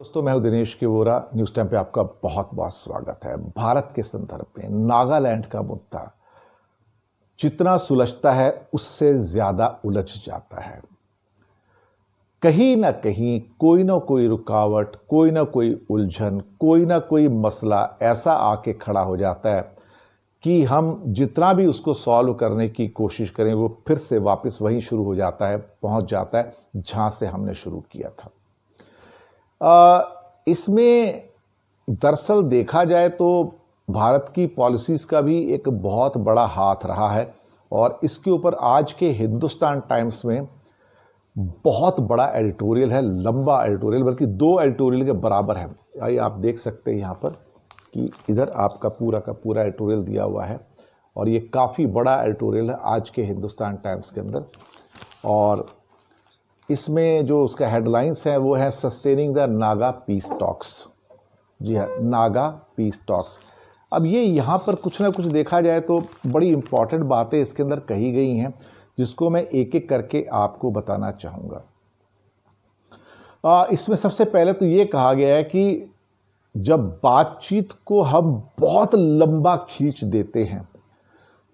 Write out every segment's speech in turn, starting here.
दोस्तों, मैं हूं दिनेश के वोरा। न्यूज़ टाइम पे आपका बहुत बहुत स्वागत है। भारत के संदर्भ में नागालैंड का मुद्दा जितना सुलझता है उससे ज्यादा उलझ जाता है। कहीं ना कहीं कोई ना कोई रुकावट, कोई ना कोई उलझन, कोई ना कोई मसला ऐसा आके खड़ा हो जाता है कि हम जितना भी उसको सॉल्व करने की कोशिश करें वो फिर से वापस वहीं शुरू हो जाता है, पहुंच जाता है जहां से हमने शुरू किया था। इसमें दरअसल देखा जाए तो भारत की पॉलिसीज़ का भी एक बहुत बड़ा हाथ रहा है और इसके ऊपर आज के हिंदुस्तान टाइम्स में बहुत बड़ा एडिटोरियल है, लंबा एडिटोरियल, बल्कि 2 एडिटोरियल के बराबर है। आइए आप देख सकते हैं यहाँ पर कि इधर आपका पूरा का पूरा एडिटोरियल दिया हुआ है और ये काफ़ी बड़ा एडिटोरियल है आज के हिंदुस्तान टाइम्स के अंदर। और इसमें जो उसका हेडलाइंस है वो है sustaining the Naga peace talks. जी हाँ, नागा पीस टॉक्स। अब ये यहाँ पर कुछ ना कुछ देखा जाए तो बड़ी इंपॉर्टेंट बातें इसके अंदर कही गई हैं जिसको मैं एक एक करके आपको बताना चाहूँगा। इसमें सबसे पहले तो ये कहा गया है कि जब बातचीत को हम बहुत लंबा खींच देते हैं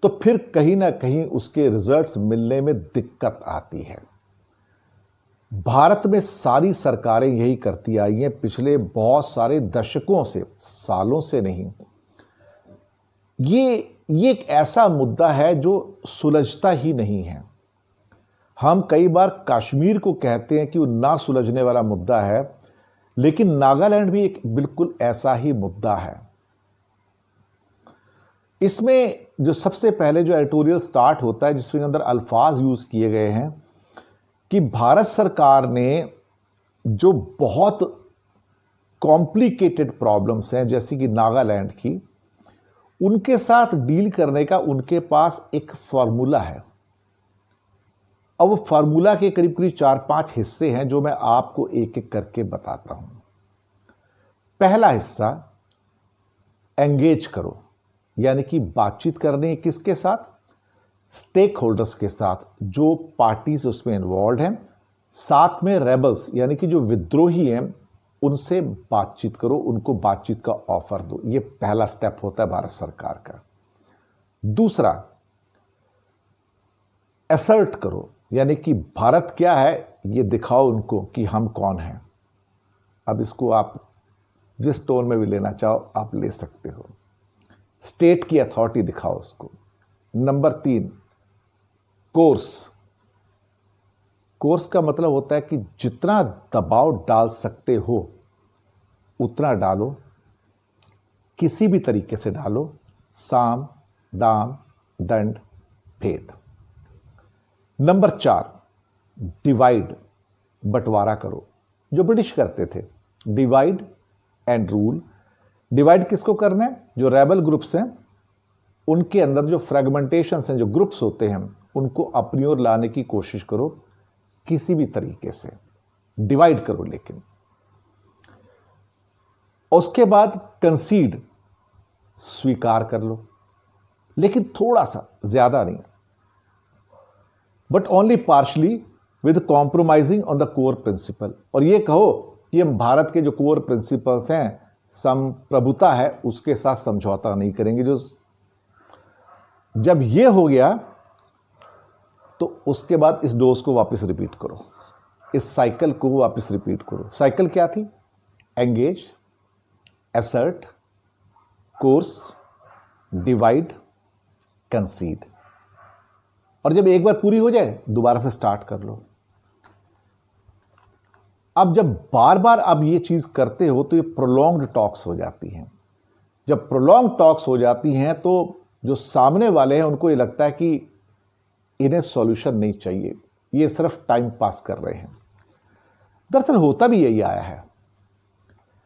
तो फिर कहीं ना कहीं उसके रिजल्ट्स मिलने में दिक्कत आती है। भारत में सारी सरकारें यही करती आई हैं पिछले बहुत सारे दशकों से, सालों से नहीं। ये एक ऐसा मुद्दा है जो सुलझता ही नहीं है। हम कई बार कश्मीर को कहते हैं कि वो ना सुलझने वाला मुद्दा है, लेकिन नागालैंड भी एक बिल्कुल ऐसा ही मुद्दा है। इसमें जो सबसे पहले जो एडिटोरियल स्टार्ट होता है जिसके अंदर अल्फाज यूज किए गए हैं कि भारत सरकार ने जो बहुत कॉम्प्लिकेटेड प्रॉब्लम्स हैं जैसे कि नागालैंड की, उनके साथ डील करने का उनके पास एक फार्मूला है। अब वो फार्मूला के करीब करीब 4-5 हिस्से हैं जो मैं आपको एक एक करके बताता हूं। पहला हिस्सा, एंगेज करो, यानी कि बातचीत करनी किसके साथ? स्टेक होल्डर्स के साथ, जो पार्टीज उसमें इन्वॉल्व हैं, साथ में रेबल्स यानी कि जो विद्रोही हैं उनसे बातचीत करो, उनको बातचीत का ऑफर दो। ये पहला स्टेप होता है भारत सरकार का। दूसरा, असर्ट करो, यानी कि भारत क्या है ये दिखाओ उनको कि हम कौन हैं। अब इसको आप जिस टोन में भी लेना चाहो आप ले सकते हो। स्टेट की अथॉरिटी दिखाओ उसको। Number 3, course. कोर्स का मतलब होता है कि जितना दबाव डाल सकते हो उतना डालो, किसी भी तरीके से डालो, साम दाम दंड भेद। नंबर 4, डिवाइड, बंटवारा करो, जो ब्रिटिश करते थे। Divide and rule. डिवाइड किसको करना है? जो रेबल ग्रुप्स हैं उनके अंदर जो फ्रेगमेंटेशंस हैं, जो ग्रुप्स होते हैं, उनको अपनी ओर लाने की कोशिश करो किसी भी तरीके से, डिवाइड करो। लेकिन उसके बाद कंसीड, स्वीकार कर लो, लेकिन थोड़ा सा, ज्यादा नहीं, but only partially with compromising on the core principle. और ये कहो कि हम भारत के जो कोर प्रिंसिपल्स हैं, संप्रभुता है, उसके साथ समझौता नहीं करेंगे। जो जब ये हो गया तो उसके बाद इस डोज को वापस रिपीट करो, इस साइकिल को वापस रिपीट करो। साइकिल क्या थी? Engage, assert, course, divide, कंसीड। और जब एक बार पूरी हो जाए दोबारा से स्टार्ट कर लो। अब जब बार बार आप ये चीज करते हो तो ये प्रोलॉन्ग्ड टॉक्स हो जाती हैं। जब प्रोलॉन्ग टॉक्स हो जाती हैं तो जो सामने वाले हैं उनको ये लगता है कि इन्हें सॉल्यूशन नहीं चाहिए, ये सिर्फ टाइम पास कर रहे हैं। दरअसल होता भी यही आया है।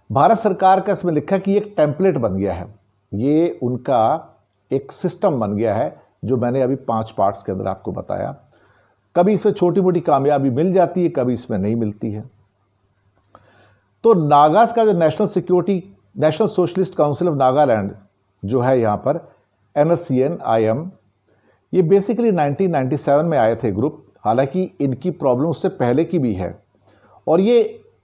भारत सरकार का इसमें लिखा कि एक टेम्पलेट बन गया है, ये उनका एक सिस्टम बन गया है जो मैंने अभी 5 पार्ट्स के अंदर आपको बताया। कभी इसमें छोटी मोटी कामयाबी मिल जाती है, कभी इसमें नहीं मिलती है। तो नागास का जो national socialist council of Nagaland जो है यहाँ पर, NSCN-IM, ये बेसिकली 1997 में आए थे ग्रुप। हालांकि इनकी प्रॉब्लम उससे पहले की भी है और ये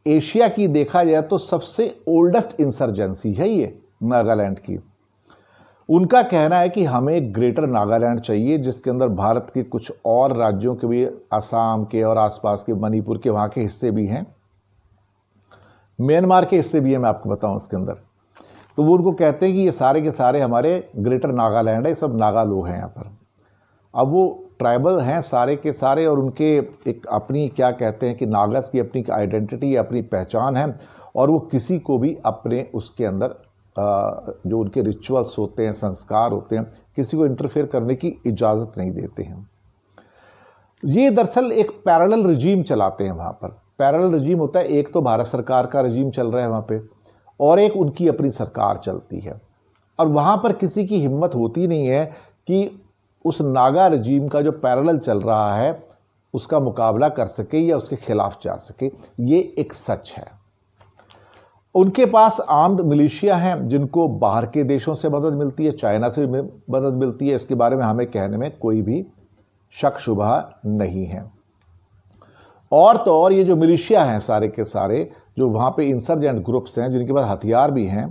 एशिया की देखा जाए तो सबसे ओल्डेस्ट इंसर्जेंसी है ये नागालैंड की। उनका कहना है कि हमें ग्रेटर नागालैंड चाहिए, जिसके अंदर भारत के कुछ और राज्यों के भी, असम के और आसपास के, मणिपुर के वहाँ के हिस्से भी हैं, म्यांमार के हिस्से भी हैं, मैं आपको बताऊं उसके अंदर। तो वो उनको कहते हैं कि ये सारे के सारे हमारे ग्रेटर नागालैंड है, सब नागा लोग हैं यहाँ पर। अब वो ट्राइबल हैं सारे के सारे, और उनके एक अपनी, क्या कहते हैं कि नागास की अपनी आइडेंटिटी, अपनी पहचान है, और वो किसी को भी अपने उसके अंदर जो उनके रिचुअल्स होते हैं, संस्कार होते हैं, किसी को इंटरफेयर करने की इजाज़त नहीं देते हैं। ये दरअसल एक पैरेलल रिजीम चलाते हैं वहाँ पर। पैरेलल रिजीम होता है, एक तो भारत सरकार का रिजीम चल रहा है वहाँ पे, और एक उनकी अपनी सरकार चलती है, और वहाँ पर किसी की हिम्मत होती नहीं है कि उस नागा रिजीम का जो पैरेलल चल रहा है उसका मुकाबला कर सके या उसके खिलाफ जा सके। ये एक सच है। उनके पास आर्म्ड मिलिशिया हैं जिनको बाहर के देशों से मदद मिलती है, चाइना से भी मदद मिलती है, इसके बारे में हमें कहने में कोई भी शक शुबा नहीं है। और तो और ये जो मिलिशिया हैं सारे के सारे, जो वहाँ पे इंसर्जेंट ग्रुप्स हैं जिनके पास हथियार भी हैं,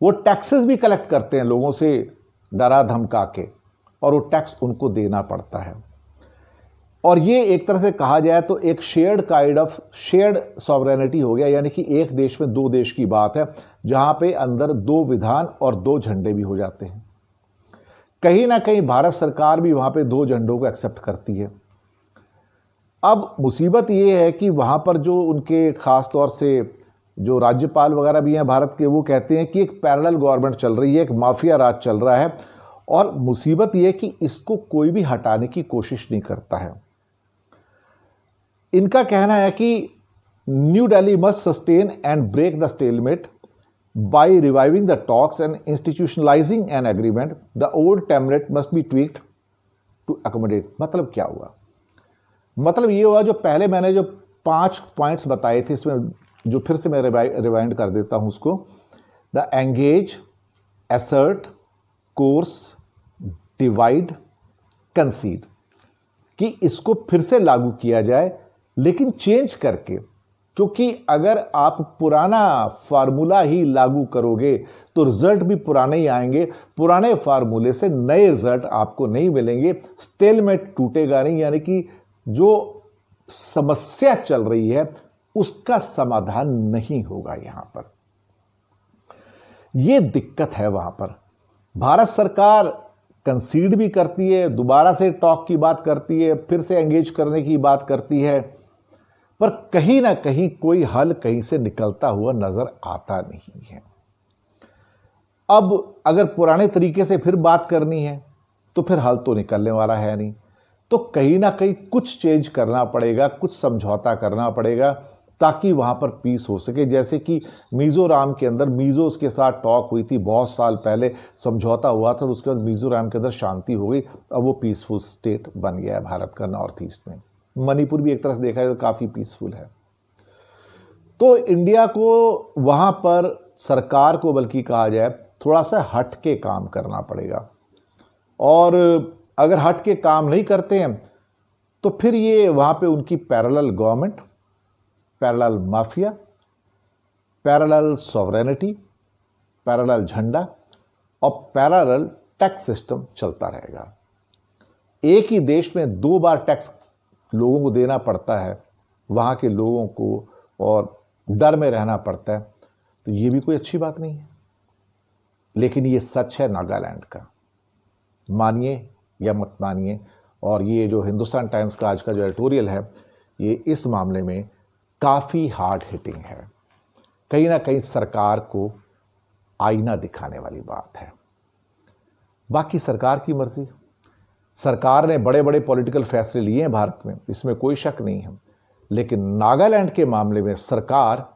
वो टैक्सेस भी कलेक्ट करते हैं लोगों से डरा धमका के, और वो टैक्स उनको देना पड़ता है। और ये एक तरह से कहा जाए तो एक shared kind of shared sovereignty हो गया, यानी कि एक देश में दो देश की बात है, जहाँ पे अंदर दो विधान और दो झंडे भी हो जाते हैं। कहीं ना कहीं भारत सरकार भी वहाँ पे दो झंडों को एक्सेप्ट करती है। अब मुसीबत ये है कि वहाँ पर जो उनके ख़ास तौर से जो राज्यपाल वगैरह भी हैं भारत के, वो कहते हैं कि एक पैरेलल गवर्नमेंट चल रही है, एक माफिया राज चल रहा है, और मुसीबत ये है कि इसको कोई भी हटाने की कोशिश नहीं करता है। इनका कहना है कि new Delhi must sustain and break the stalemate by reviving the talks and institutionalising an agreement, the old template must be tweaked to accommodate. मतलब क्या हुआ? मतलब ये हुआ, जो पहले मैंने जो 5 पॉइंट्स बताए थे, इसमें जो फिर से मैं रिवाइंड कर देता हूं उसको। The engage, assert, course, divide, कंसीड, कि इसको फिर से लागू किया जाए, लेकिन चेंज करके, क्योंकि अगर आप पुराना फार्मूला ही लागू करोगे तो रिजल्ट भी पुराने ही आएंगे, पुराने फार्मूले से नए रिजल्ट आपको नहीं मिलेंगे, स्टेलमेट टूटेगा नहीं, यानी कि जो समस्या चल रही है उसका समाधान नहीं होगा। यहां पर यह दिक्कत है। वहां पर भारत सरकार कंसीड भी करती है, दोबारा से टॉक की बात करती है, फिर से एंगेज करने की बात करती है, पर कहीं ना कहीं कोई हल कहीं से निकलता हुआ नजर आता नहीं है। अब अगर पुराने तरीके से फिर बात करनी है तो फिर हल तो निकलने वाला है नहीं, तो कहीं ना कहीं कुछ चेंज करना पड़ेगा, कुछ समझौता करना पड़ेगा, ताकि वहां पर पीस हो सके। जैसे कि मिजोरम के अंदर मिजोस के साथ टॉक हुई थी, बहुत साल पहले समझौता हुआ था, उसके बाद मिजोरम के अंदर शांति हो गई, अब वो पीसफुल स्टेट बन गया है भारत का नॉर्थ ईस्ट में। मणिपुर भी एक तरह से देखा जाए तो काफ़ी पीसफुल है। तो इंडिया को वहाँ पर सरकार को, बल्कि कहा जाए, थोड़ा सा हट के काम करना पड़ेगा, और अगर हट के काम नहीं करते हैं तो फिर ये वहाँ पे उनकी parallel government, parallel mafia, parallel sovereignty, parallel झंडा और पैरेलल टैक्स सिस्टम चलता रहेगा। एक ही देश में 2 बार टैक्स लोगों को देना पड़ता है, वहाँ के लोगों को, और डर में रहना पड़ता है, तो ये भी कोई अच्छी बात नहीं है। लेकिन ये सच है नागालैंड का, मानिए या मत मानिए। और ये जो हिंदुस्तान टाइम्स का आज का जो एडिटोरियल है, ये इस मामले में काफ़ी हार्ड हिटिंग है, कहीं ना कहीं सरकार को आईना दिखाने वाली बात है। बाकी सरकार की मर्जी, सरकार ने बड़े बड़े पॉलिटिकल फैसले लिए हैं भारत में, इसमें कोई शक नहीं है, लेकिन नागालैंड के मामले में सरकार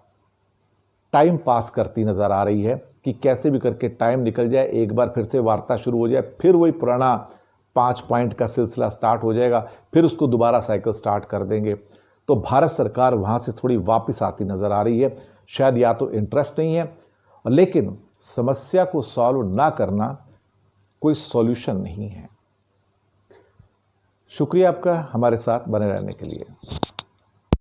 टाइम पास करती नजर आ रही है कि कैसे भी करके टाइम निकल जाए, एक बार फिर से वार्ता शुरू हो जाए, फिर वही पुराना 5 पॉइंट का सिलसिला स्टार्ट हो जाएगा, फिर उसको दोबारा साइकिल स्टार्ट कर देंगे। तो भारत सरकार वहाँ से थोड़ी वापस आती नज़र आ रही है। शायद या तो इंटरेस्ट नहीं है, लेकिन समस्या को सॉल्व ना करना कोई सॉल्यूशन नहीं है। शुक्रिया आपका हमारे साथ बने रहने के लिए।